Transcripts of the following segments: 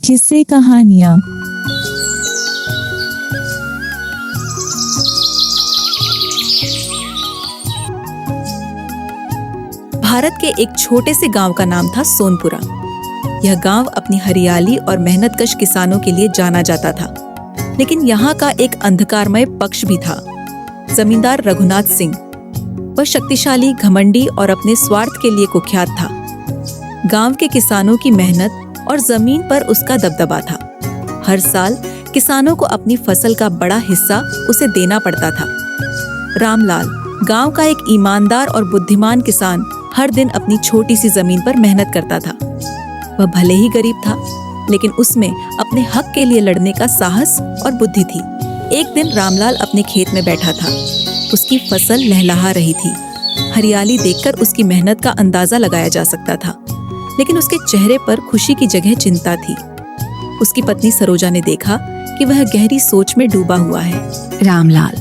किस्से कहानियाँ। भारत के एक छोटे से गांव का नाम था सोनपुरा। यह गांव अपनी हरियाली और मेहनतकश किसानों के लिए जाना जाता था, लेकिन यहाँ का एक अंधकारमय पक्ष भी था। जमींदार रघुनाथ सिंह, वह शक्तिशाली, घमंडी और अपने स्वार्थ के लिए कुख्यात था। गांव के किसानों की मेहनत और जमीन पर उसका दबदबा था। हर साल किसानों को अपनी फसल का बड़ा हिस्सा उसे देना पड़ता था। रामलाल, गांव का एक ईमानदार और बुद्धिमान किसान, हर दिन अपनी छोटी सी जमीन पर मेहनत करता था। वह भले ही गरीब था, लेकिन उसमें अपने हक के लिए लड़ने का साहस और बुद्धि थी। एक दिन रामलाल अपने खेत में बैठा था। उसकी फसल लहलहा रही थी। हरियाली देखकर उसकी मेहनत का अंदाजा लगाया जा सकता था, लेकिन उसके चेहरे पर खुशी की जगह चिंता थी। उसकी पत्नी सरोजा ने देखा कि वह गहरी सोच में डूबा हुआ है। रामलाल,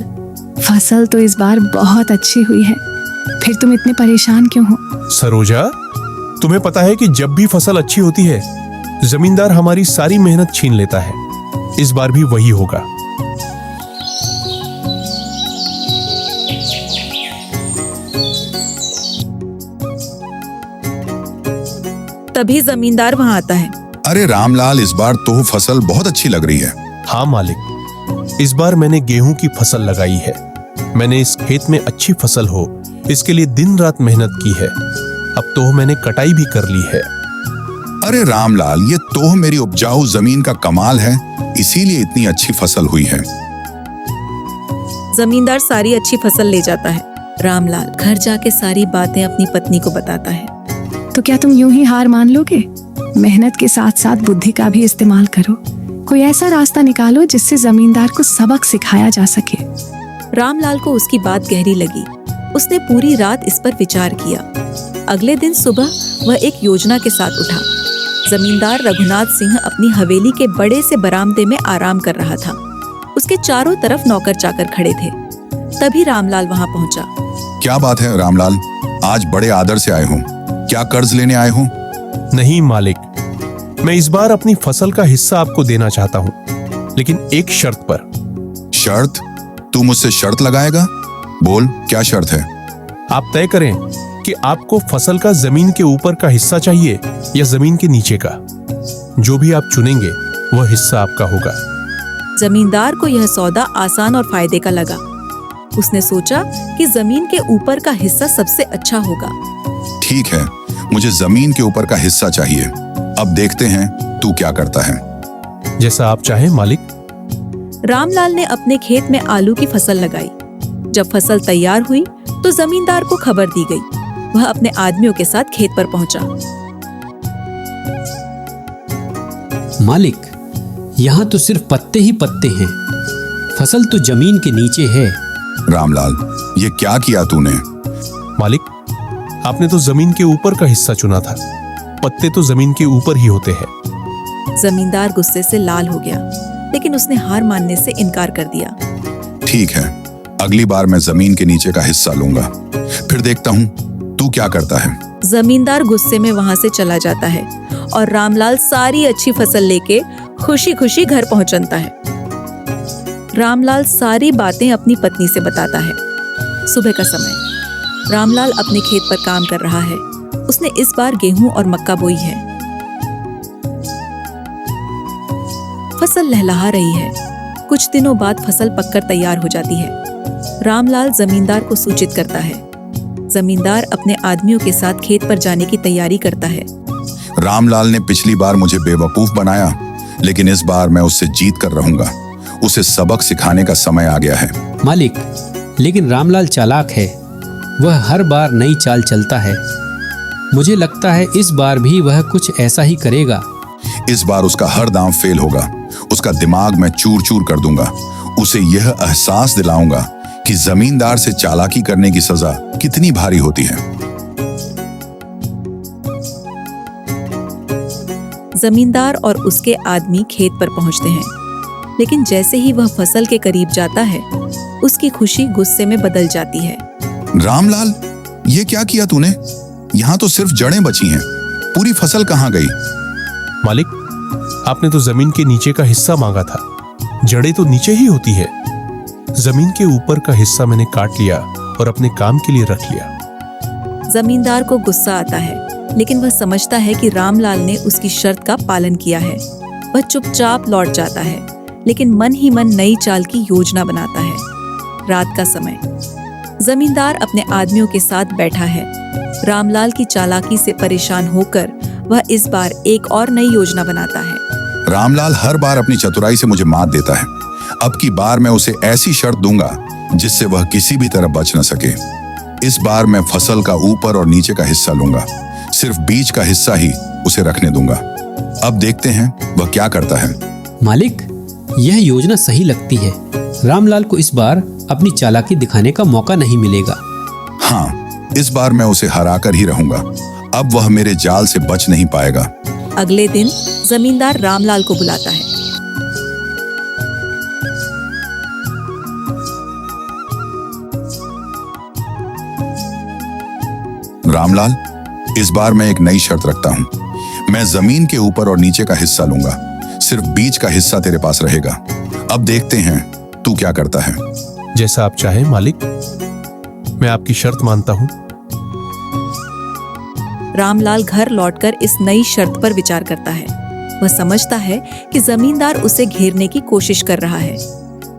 फसल तो इस बार बहुत अच्छी हुई है, फिर तुम इतने परेशान क्यों हो? सरोजा, तुम्हें पता है कि जब भी फसल अच्छी होती है, जमींदार हमारी सारी मेहनत छीन लेता है। इस बार भी वही होगा। तभी जमींदार वहां आता है। अरे रामलाल, इस बार तो फसल बहुत अच्छी लग रही है। हाँ मालिक, इस बार मैंने गेहूं की फसल लगाई है। मैंने इस खेत में अच्छी फसल हो, इसके लिए दिन रात मेहनत की है। अब तो मैंने कटाई भी कर ली है। अरे रामलाल, ये तो मेरी उपजाऊ जमीन का कमाल है, इसीलिए इतनी अच्छी फसल हुई है। जमींदार सारी अच्छी फसल ले जाता है। रामलाल घर जाके सारी बातें अपनी पत्नी को बताता है। तो क्या तुम यूं ही हार मान लोगे? मेहनत के साथ साथ बुद्धि का भी इस्तेमाल करो। कोई ऐसा रास्ता निकालो जिससे जमींदार को सबक सिखाया जा सके। रामलाल को उसकी बात गहरी लगी। उसने पूरी रात इस पर विचार किया। अगले दिन सुबह वह एक योजना के साथ उठा। जमींदार रघुनाथ सिंह अपनी हवेली के बड़े से बरामदे में आराम कर रहा था। उसके चारों तरफ नौकर चाकर खड़े थे। तभी रामलाल वहां पहुंचा। क्या बात है रामलाल, आज बड़े आदर से आए हो, क्या कर्ज लेने आए हो? नहीं मालिक, मैं इस बार अपनी फसल का हिस्सा आपको देना चाहता हूँ, लेकिन एक शर्त पर। शर्त? तू मुझसे शर्त लगाएगा? बोल, क्या शर्त है? आप तय करें कि आपको फसल का जमीन के ऊपर का हिस्सा चाहिए या जमीन के नीचे का। जो भी आप चुनेंगे वह हिस्सा आपका होगा। जमींदार को यह सौदा आसान और फायदे का लगा। उसने सोचा कि जमीन के ऊपर का हिस्सा सबसे अच्छा होगा। ठीक है, मुझे जमीन के ऊपर का हिस्सा चाहिए। अब देखते हैं तू क्या करता है। जैसा आप चाहें मालिक। रामलाल ने अपने खेत में आलू की फसल लगाई। जब फसल तैयार हुई तो जमींदार को खबर दी गई। वह अपने आदमियों के साथ खेत पर पहुंचा। मालिक, यहाँ तो सिर्फ पत्ते ही पत्ते हैं, फसल तो जमीन के नीचे है। रामलाल, ये क्या किया तूने? मालिक, आपने तो जमीन के ऊपर का हिस्सा चुना था। पत्ते तो जमीन के ऊपर ही होते हैं। जमींदार गुस्से से लाल हो गया, लेकिन उसने हार मानने से इनकार कर दिया। ठीक है, अगली बार मैं जमीन के नीचे का हिस्सा लूंगा, फिर देखता हूँ तू क्या करता है। जमींदार गुस्से में वहां से चला जाता है और रामलाल सारी अच्छी फसल लेके खुशी खुशी घर पहुंचता है। रामलाल सारी बातें अपनी पत्नी से बताता है। सुबह का समय, रामलाल अपने खेत पर काम कर रहा है। उसने इस बार गेहूं और मक्का बोई है। फसल लहलहा रही है। कुछ दिनों बाद फसल पककर तैयार हो जाती है। रामलाल जमींदार को सूचित करता है। जमींदार अपने आदमियों के साथ खेत पर जाने की तैयारी करता है। रामलाल ने पिछली बार मुझे बेवकूफ बनाया, लेकिन इस बार मैं उससे जीत कर रहूंगा। उसे सबक सिखाने का समय आ गया है। मालिक, लेकिन रामलाल चालाक है। वह हर बार नई चाल चलता है। मुझे लगता है इस बार भी वह कुछ ऐसा ही करेगा। इस बार उसका हर दांव फेल होगा। उसका दिमाग मैं चूर चूर कर दूंगा। उसे यह एहसास दिलाऊंगा कि जमींदार से चालाकी करने की सजा कितनी भारी होती है। जमींदार और उसके आदमी खेत पर पहुंचते हैं, लेकिन जैसे ही वह फसल के करीब जाता है, उसकी खुशी गुस्से में बदल जाती है। रामलाल, ये क्या किया तूने? यहाँ तो सिर्फ जड़ें बची हैं, पूरी फसल कहाँ गई? मालिक, आपने तो जमीन के नीचे का हिस्सा मांगा था। जड़ें तो नीचे ही होती है। जमीन के ऊपर का हिस्सा मैंने काट लिया और अपने काम के लिए रख लिया। जमींदार को गुस्सा आता है, लेकिन वह समझता है कि रामलाल ने उसकी शर्त का पालन किया है। वह चुपचाप लौट जाता है, लेकिन मन ही मन नई चाल की योजना बनाता है। रात का समय, जमींदार अपने आदमियों के साथ बैठा है। रामलाल की चालाकी से परेशान होकर वह इस बार एक और नई योजना बनाता है। रामलाल हर बार अपनी चतुराई से मुझे मात देता है। अब की बार मैं उसे ऐसी शर्त दूंगा जिससे वह किसी भी तरह बच न सके। इस बार मैं फसल का ऊपर और नीचे का हिस्सा लूंगा, सिर्फ बीज का हिस्सा ही उसे रखने दूंगा। अब देखते हैं वह क्या करता है। मालिक, यह योजना सही लगती है। रामलाल को इस बार अपनी चालाकी दिखाने का मौका नहीं मिलेगा। हाँ, इस बार मैं उसे हराकर ही रहूंगा। अब वह मेरे जाल से बच नहीं पाएगा। अगले दिन जमींदार रामलाल को बुलाता है। रामलाल, इस बार मैं एक नई शर्त रखता हूँ। मैं जमीन के ऊपर और नीचे का हिस्सा लूंगा, सिर्फ बीज का हिस्सा तेरे पास रहेगा। अब देखते हैं तू क्या करता है। जैसा आप चाहें मालिक, मैं आपकी शर्त मानता हूँ। रामलाल घर लौटकर इस नई शर्त पर विचार करता है। वह समझता है कि जमींदार उसे घेरने की कोशिश कर रहा है,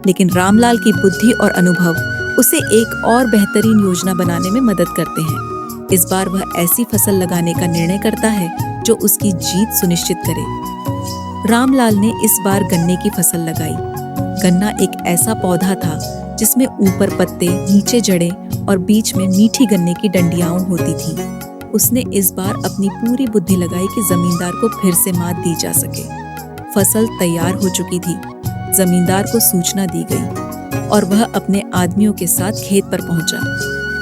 लेकिन रामलाल की बुद्धि और अनुभव उसे एक और बेहतरीन योजना बनाने में मदद करते हैं। इस बार वह ऐसी फसल लगाने का निर्णय करता है जो उसकी जीत सुनिश्चित करे। रामलाल ने इस बार गन्ने की फसल लगाई। गन्ना एक ऐसा पौधा था जिसमें ऊपर पत्ते, नीचे जड़ें और बीच में मीठी गन्ने की डंडियां होती थी। उसने इस बार अपनी पूरी बुद्धि लगाई कि जमींदार को फिर से मात दी जा सके। फसल तैयार हो चुकी थी। जमींदार को सूचना दी गई और वह अपने आदमियों के साथ खेत पर पहुंचा।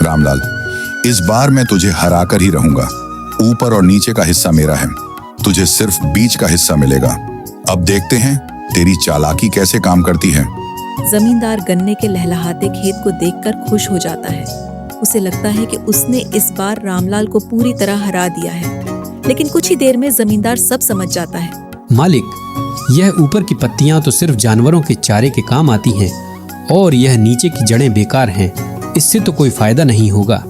रामलाल, इस बार मैं तुझे हराकर ही रहूंगा। ऊपर और नीचे का हिस्सा मेरा है, तुझे सिर्फ बीज का हिस्सा मिलेगा। अब देखते हैं तेरी चालाकी कैसे काम करती है। जमींदार गन्ने के लहलहाते खेत को देखकर खुश हो जाता है। उसे लगता है कि उसने इस बार रामलाल को पूरी तरह हरा दिया है, लेकिन कुछ ही देर में जमींदार सब समझ जाता है। मालिक, यह ऊपर की पत्तियां तो सिर्फ जानवरों के चारे के काम आती हैं और यह नीचे की जड़ें बेकार हैं। इससे तो कोई फायदा नहीं होगा।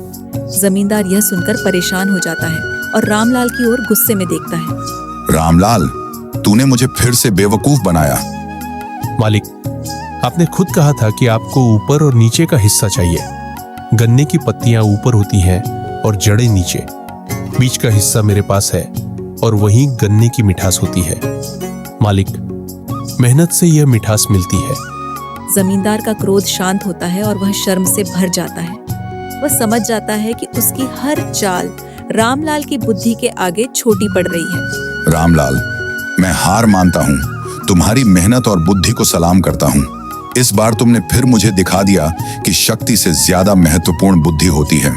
जमींदार यह सुनकर परेशान हो जाता है और रामलाल की ओर गुस्से में देखता है। रामलाल, तूने मुझे फिर से बेवकूफ बनाया। मालिक, आपने खुद कहा था कि आपको ऊपर और नीचे का हिस्सा चाहिए। गन्ने की पत्तियां ऊपर होती हैं और जड़ें नीचे। बीच का हिस्सा मेरे पास है और वहीं गन्ने की मिठास होती है। मालिक, मेहनत से यह मिठास मिलती है। जमींदार का क्रोध शांत होता है और वह शर्म से भर जाता है। वह समझ जाता है कि उसकी हर चाल रामलाल की बुद्धि के आगे छोटी पड़ रही है। रामलाल, मैं हार मानता हूँ। तुम्हारी मेहनत और बुद्धि को सलाम करता हूँ। इस बार तुमने फिर मुझे दिखा दिया कि शक्ति से ज्यादा महत्वपूर्ण बुद्धि होती है।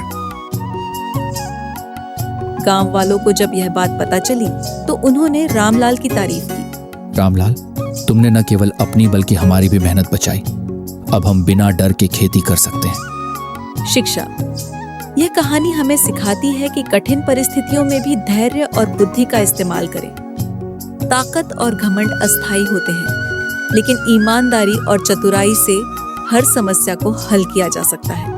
गांव वालों को जब यह बात पता चली तो उन्होंने रामलाल की तारीफ की। रामलाल, तुमने न केवल अपनी बल्कि हमारी भी मेहनत बचाई। अब हम बिना डर के खेती कर सकते हैं। शिक्षा, यह कहानी हमें सिखाती है कि कठिन परिस्थितियों में भी धैर्य और बुद्धि का इस्तेमाल करें। ताकत और घमंड अस्थायी होते हैं, लेकिन ईमानदारी और चतुराई से हर समस्या को हल किया जा सकता है।